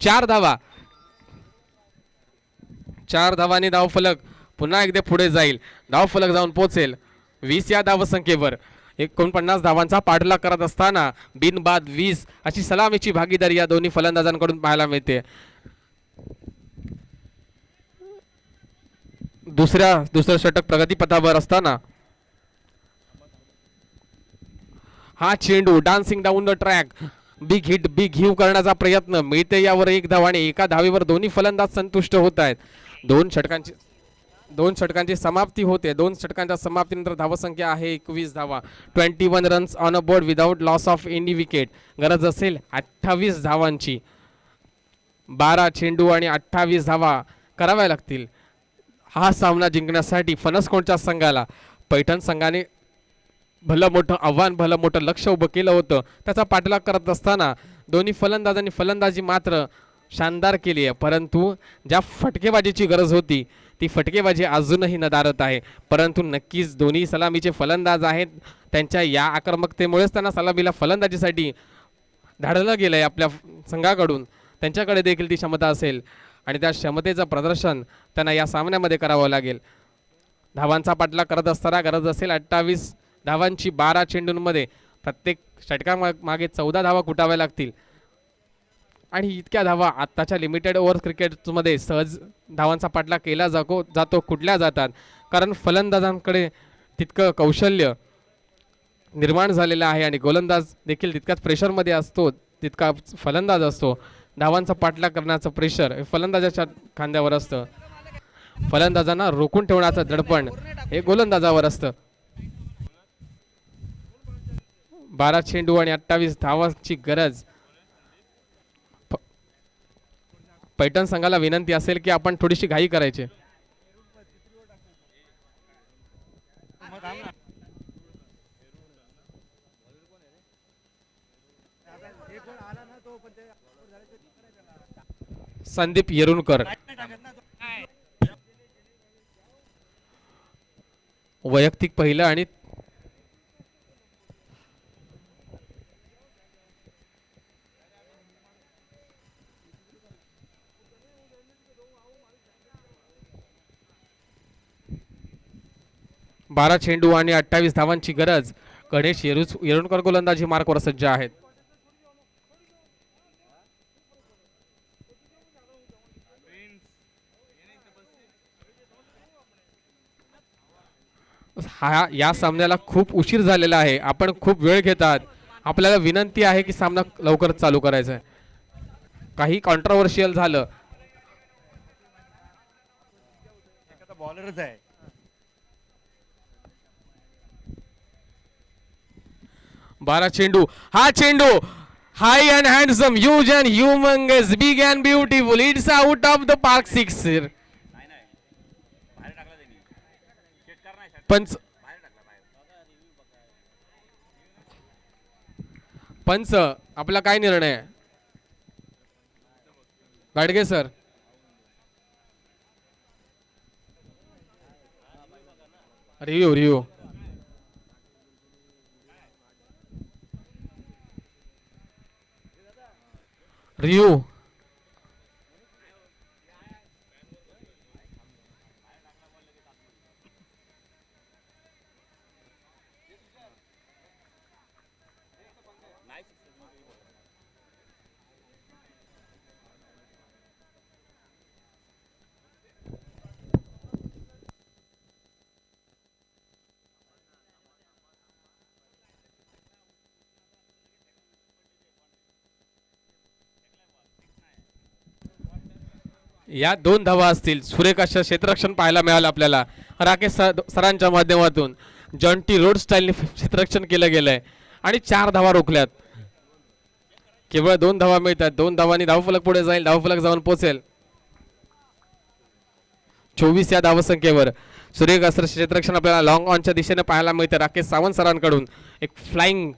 4 धावा. 4 धावांनी धावफलक पुन्हा एकदा पुढे जाईल, धावफलक जाऊन पोहोचेल 20 या धावसंख्येवर. 49 धावांचा पाठलाग करत असताना बिनबाद 20 अशी सलामीची भागीदारी या दोन्ही फलंदाजांकडून पाहायला मिळते. दुसरं षटक प्रगतीपथावर असताना हा चेंडू dancing down the track, big hit big heave करण्याचा प्रयत्न, मिळते यावर 1 धाव आणि एका धावेवर दोन्ही फलंदाज संतुष्ट होत आहेत. दोन षटकांची समाप्ती होते. 2 षटकांच्या समाप्तीनंतर धावसंख्या आहे 21 धावा. 21 runs on a board without loss of any wicket. गरज असेल 28 धावांची. 12 चेंडू आणि 28 धावा कराव्या लागतील हा सामना जिंकण्यासाठी. फणसकोंडच्या संघाला पैठण संघाने भलं मोठं आव्हान, भलं मोठं लक्ष उभं केलं होतं. त्याचा पाठलाग करत असताना दोन्ही फलंदाजांनी फलंदाजी मात्र शानदार केली आहे, परंतु ज्या फटकेबाजीची गरज होती ती फटकेबाजी अजूनही नदारत आहे. परंतु नक्कीच दोन्ही सलामीचे फलंदाज आहेत, त्यांच्या या आक्रमकतेमुळेच त्यांना सलामीला फलंदाजीसाठी धाडलं गेलं आहे आपल्या संघाकडून. त्यांच्याकडे देखील ती क्षमता असेल आणि त्या क्षमतेचं प्रदर्शन त्यांना या सामन्यामध्ये करावं लागेल. धावांचा पाठलाग करत असताना गरज असेल 28 धावांची. 12 चेंडूंमध्ये प्रत्येक षटकामागे 14 धावा कुटाव्या लागतील आणि इतक्या धावा आत्ताच्या लिमिटेड ओव्हर क्रिकेटमध्ये सहज धावांचा पाठलाग केला जातो कुठल्या जातात, कारण फलंदाजांकडे तितकं कौशल्य निर्माण झालेलं आहे आणि गोलंदाज देखील तितक्याच प्रेशरमध्ये असतो तितका फलंदाज असतो. धावांचा पाठलाग करण्याचं प्रेशर हे फलंदाजाच्या खांद्यावर असतं. फलंदाजांना रोखून ठेवण्याचं दडपण हे गोलंदाजावर असतं. 12 चेंडू आणि 28 धावांची गरज. पैठण संघाला विनंती असेल की आपण थोडीशी घाई करायची. संदीप येरुणकर वैयक्तिक पहिलं आणि बारा चेंडू आणि 28 धावांची गरज. गणेश येरुणकर गोलंदाजी मार्कवर सज्ज आहेत. या सामन्याला खूप उशीर झालेला आहे, आपण खूप वेळ घेतात. आपल्याला विनंती आहे की सामना लवकर चालू करायचा आहे. काही कॉन्ट्रोवर्शियल झालं. बॉलरच आहे. बारा चेंडू. हा चेंडू high and handsome, huge and humongous, big and beautiful. It's out of the park. 6. पंच पंच आपला काय निर्णय आहे Gadge sir? Review review review या 2 धावा असतील. सुरेख असं क्षेत्ररक्षण पाहायला मिळालं आपल्याला राकेश सरांच्या माध्यमातून. जॉन्टी रोड स्टाईलने क्षेत्ररक्षण केलं गेलंय आणि 4 धावा रोखल्यात. केवळ 2 धावा मिळतात. 2 धावांनी धावफलक पुढे जाईल, धावफलक जाऊन पोहोचेल 24 या धावसंख्येवर. सुरेख असं क्षेत्ररक्षण आपल्याला लॉंग ऑनच्या दिशेने पाहायला मिळतं राकेश सावंत सरांकडून. एक फ्लाइंग.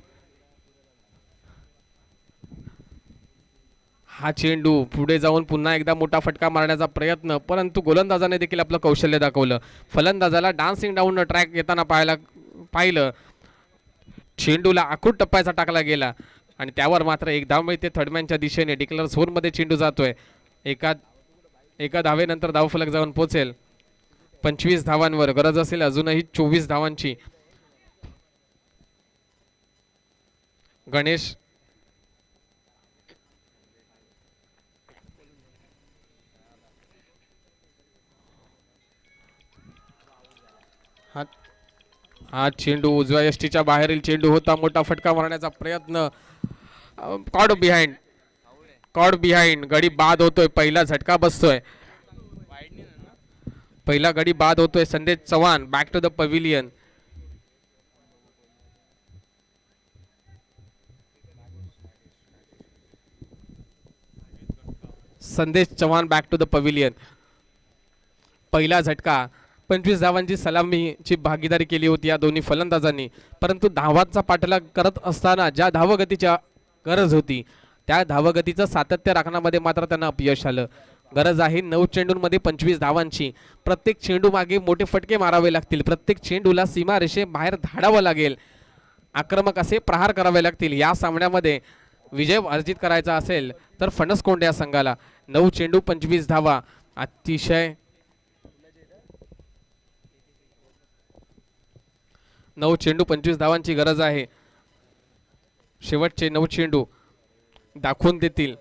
हा चेंडू पुढे जाऊन पुन्हा एकदा मोठा फटका मारण्याचा प्रयत्न, परंतु गोलंदाजाने देखील आपलं कौशल्य दाखवलं. फलंदाजाला डान्सिंग डाऊन ट्रॅक येताना पाहिलं. चेंडूला आखूड टप्प्याचा टाकला गेला आणि त्यावर मात्र 1 धाव मिळते. थर्डमॅनच्या दिशेने डिक्लेअर झोनमध्ये चेंडू जातोय. एका एका धावेनंतर धावफलक जाऊन पोहोचेल. 25 धावांवर गरज असेल अजूनही 24 धावांची. गणेश हा चेंडू उजव्या यष्टीच्या बाहेरील चेंडू होता. मोठा फटका मारण्याचा प्रयत्न. कॉड बिहाइंड गडी बाद होतोय. पहिला झटका बसतोय. पहिला गडी बाद होतोय. Sandesh Chavan back to the pavilion. Sandesh Chavan back to the pavilion. पहिला झटका. 25 धावांची सलामीची भागीदारी केली होती या दोन्ही फलंदाजांनी, परंतु धावांचा पाठलाग करत असताना ज्या धावगतीची गरज होती त्या धावगतीचं सातत्य राखण्यामध्ये मात्र त्यांना अपयश आलं. गरज आहे 9 चेंडूंमध्ये 25 धावांची. प्रत्येक चेंडू मागे मोठे फटके मारावे लागतील. प्रत्येक चेंडूला सीमारेषे बाहेर धाडावं लागेल. आक्रमक असे प्रहार करावे लागतील. या सामन्यामध्ये विजय अर्जित करायचा असेल तर फणसकोंड या संघाला. 9 चेंडू 25 धावा अतिशय 9 चेंडू 25 धावांची गरज आहे. शेवटचे 9 चेंडू दाखवून देतील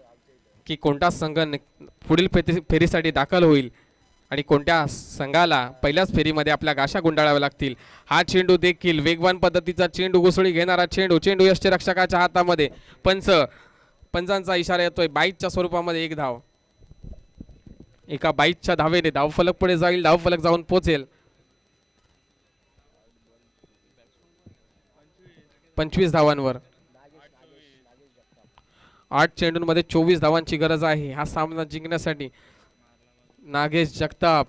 की कोणता संघ पुढील फेरीसाठी दाखल होईल आणि कोणत्या संघाला पहिल्याच फेरीमध्ये आपल्या गाशा गुंडाळाव्या लागतील. हा चेंडू देखील वेगवान पद्धतीचा चेंडू, घुसळी घेणारा चेंडू. चेंडू यष्टीरक्षकाच्या हातामध्ये. पंचांचा इशारा येतोय. बाईकच्या स्वरूपामध्ये एक धाव. एका बाईकच्या धावेने धावफलक पुढे जाईल. धावफलक जाऊन पोहोचेल. 25 धावांवर. 8 चेंडूंमध्ये 24 धावांची गरज आहे हा सामना जिंकण्यासाठी. नागेश जगताप.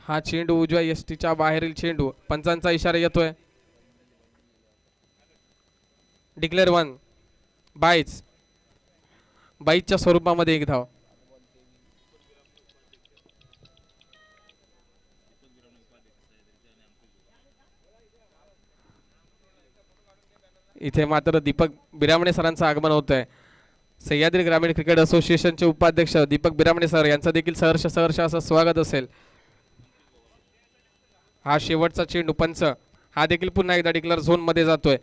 हा चेंडू उजव्या यष्टीच्या बाहेरील चेंडू. पंचांचा इशारा येतोय. डिक्लेअर 1. बाईचच्या स्वरूपामध्ये एक धाव. इथे मात्र दीपक बिरामणे सरांचं आगमन होत आहे. सह्याद्री ग्रामीण क्रिकेट असोसिएशनचे उपाध्यक्ष दीपक बिरामणे सर यांचं देखील सहर्ष असं स्वागत असेल. हा शेवटचा चेंडू. पंच हा देखील पुन्हा एकदा डिक्लेअर झोन मध्ये जातोय.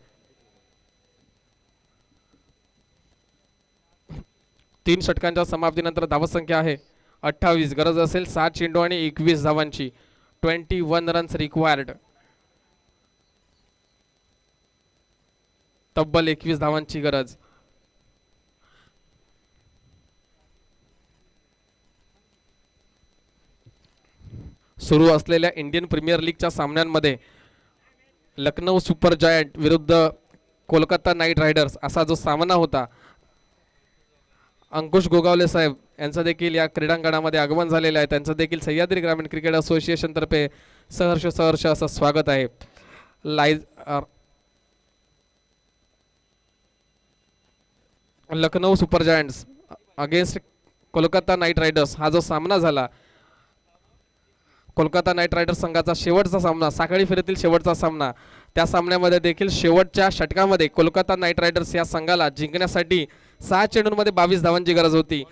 3 षटकांच्या समाप्तीनंतर धावसंख्या आहे 28. गरज असेल 7 चेंडू आणि 21 धावांची. 21 रन्स रिक्वायर्ड. तब्बल 21 धावांची गरज. सुरू असलेल्या इंडियन प्रीमियर लीगच्या सामन्यांमध्ये लखनौ सुपर जायंट विरुद्ध कोलकाता नाईट रायडर्स असा जो सामना होता, अंकुश गोगावले साहेब यांचं देखील या क्रीडांगणामध्ये आगमन झालेलं आहे. त्यांचं देखील सह्याद्री ग्रामीण क्रिकेट असोसिएशन तर्फे सहर्ष असं स्वागत आहे. Lucknow super giants against Kolkata night riders हा जो सामना झाला, कोलकाता नाईट रायडर्स संघाचा शेवटचा सामना, साखळी फेरीतील शेवटचा सामना. त्या सामन्यामध्ये देखील शेवटच्या षटकामध्ये कोलकाता नाईट रायडर्स या संघाला जिंकण्यासाठी 6 चेंडूंमध्ये 22 धावांची गरज होती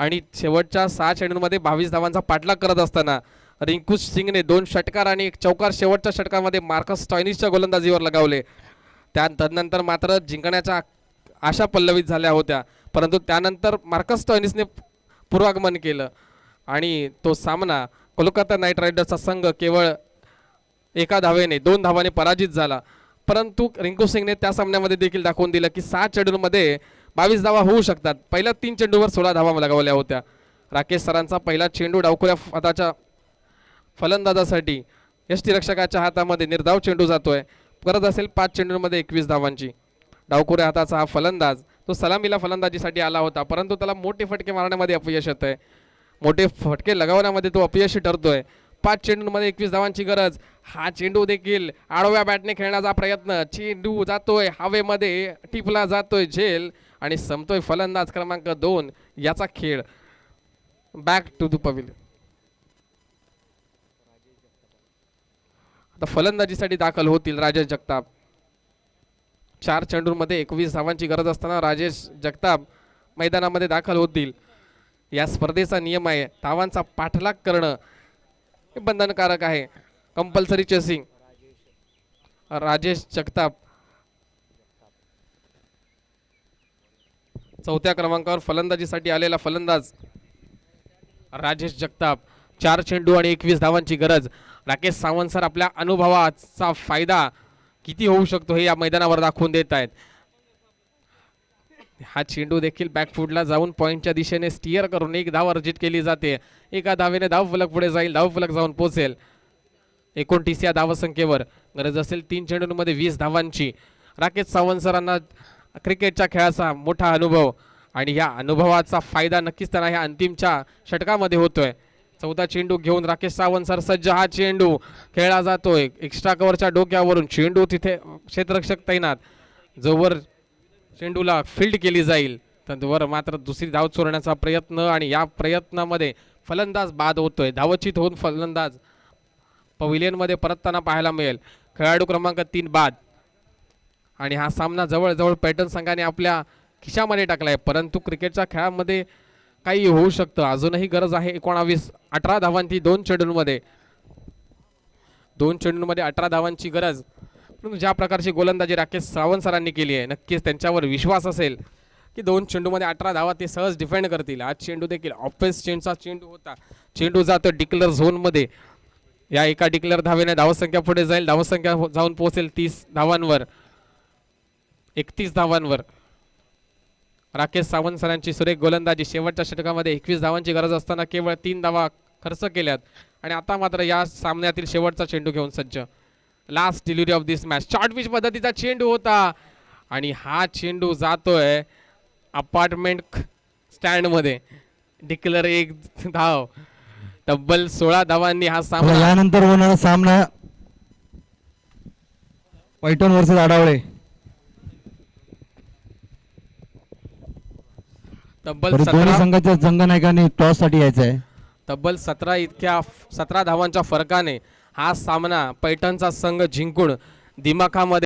आणि शेवटच्या 6 चेंडूंमध्ये 22 धावांचा पाठलाग करत असताना रिंकू सिंगने 2 षटकार आणि 1 चौकार शेवटच्या षटकामध्ये मार्कस स्टॉयनिसच्या गोलंदाजीवर लगावले. त्यानंतर मात्र जिंकण्याच्या आशा पल्लवित झाल्या होत्या, परंतु त्यानंतर मार्कस स्टॉयनिसने पूर्वागमन केलं आणि तो सामना कोलकाता नाईट रायडर्सचा संघ केवळ 1 धावेने 2 धावाने पराजित झाला. परंतु रिंकू सिंगने त्या सामन्यामध्ये देखील दाखवून दिलं की 6 चेंडूंमध्ये 22 धावा होऊ शकतात. पहिल्या 3 चेंडूवर 16 धावा लगावल्या होत्या. राकेश सरांचा पहिला चेंडू डावखुऱ्या हाताच्या फलंदाजासाठी यष्टीरक्षकाच्या हातामध्ये निर्धाव चेंडू जातोय. गरज असेल 5 चेंडूंमध्ये 21 धावांची. डावखुऱ्या हाताचा हा फलंदाज तो सलामीला फलंदाजीसाठी आला होता, परंतु त्याला मोठे फटके मारण्यामध्ये अपयश येत आहे. मोठे फटके लगावण्यामध्ये तो अपयशी ठरतोय. 5 चेंडूंमध्ये 21 धावांची गरज. हा चेंडू देखील आडव्या बॅटने खेळण्याचा प्रयत्न. चेंडू जातोय हवेमध्ये, टिपला जातोय झेल आणि संपतोय फलंदाज क्रमांक 2 याचा खेळ. Back to the pavilion. आता फलंदाजीसाठी दाखल होतील राजेश जगताप. 4 चेंडूंमध्ये 21 धावांची गरज असताना राजेश जगताप मैदानामध्ये दाखल होतील. या स्पर्धेचा नियम आहे धावांचा पाठलाग करणं हे बंधनकारक आहे. Compulsory chasing. राजेश जगताप चौथ्या क्रमांकावर फलंदाजीसाठी आलेला फलंदाज राजेश जगताप. 4 चेंडू आणि 21 धावांची गरज. राकेश सावंत सर आपल्या अनुभवाचा फायदा किती होऊ शकतो हे या मैदानावर दाखवून देत आहेत. हा चेंडू देखील बॅकफुटला जाऊन पॉइंटच्या दिशेने स्टिअर करून 1 धाव अर्जित केली जाते. एका धावेने धावफलक पुढे जाईल, धावफलक जाऊन पोहोचेल 29 या धावसंख्येवर. गरज असेल 3 चेंडूंमध्ये 20 धावांची. राकेश सावंत सरांना क्रिकेटच्या खेळाचा मोठा अनुभव आणि या अनुभवाचा फायदा नक्कीच त्यांना ह्या अंतिमच्या षटकामध्ये होतोय. 14 चेंडू घेऊन राकेश सावंत सर सज्ज. हा चेंडू खेळला जातोय एक्स्ट्रा कव्हरच्या डोक्यावरून. चेंडू तिथे क्षेत्ररक्षक तैनात. जोवर चेंडूला फील्ड केली जाईल त्यावर मात्र दुसरी धाव चोरण्याचा प्रयत्न आणि या प्रयत्नामध्ये फलंदाज बाद होतोय. धावचित होऊन फलंदाज पवेलियनमध्ये परतताना पाहायला मिळेल. खेळाडू क्रमांक 3 बाद. आणि हा सामना जवळजवळ पॅटर्न संघाने आपल्या खिशामध्ये टाकलाय. परंतु क्रिकेटच्या खेळामध्ये काही होऊ शकतं. अजूनही गरज आहे 18 धावांची 2 चेंडूंमध्ये. 2 चेंडूंमध्ये 18 धावांची गरज. परंतु ज्या प्रकारची गोलंदाजी राकेश सावंत सरांनी केली आहे नक्कीच त्यांच्यावर विश्वास असेल की 2 चेंडूमध्ये 18 धावा ते सहज डिफेंड करतील. आज चेंडू देखील ऑफेन्स चेंडचा चेंडू होता. चेंडू जातो डिक्लेअर झोनमध्ये. या एका डिक्लेअर धावेने धावसंख्या पुढे जाईल. धावसंख्या जाऊन पोहोचेल 30 धावांवर, 31 धावांवर. राकेश सावंत सरांची सुरेख गोलंदाजी. शेवटच्या षटकामध्ये 21 धावांची गरज असताना केवळ 3 धावा खर्च केल्यात आणि आता मात्र या सामन्यातील शेवटचा चेंडू घेऊन सज्ज. Last delivery of this match. Short pitch पद्धतीचा चेंडू होता आणि हा चेंडू जातोय अपार्टमेंट स्टँडमध्ये. डिक्लेअर 1 धाव. तब्बल 16 धावांनी हा सामना. यानंतर होणारा सामना पैठण वर्सेस आडावळे. तब्बल दोन्ही 17 संघाच्या संघनायकांनी टॉस साठी यायचं आहे. तब्बल 17 धावांच्या फरकाने हा सामना पैठणचा संघ जिंकून दिमाखामध्ये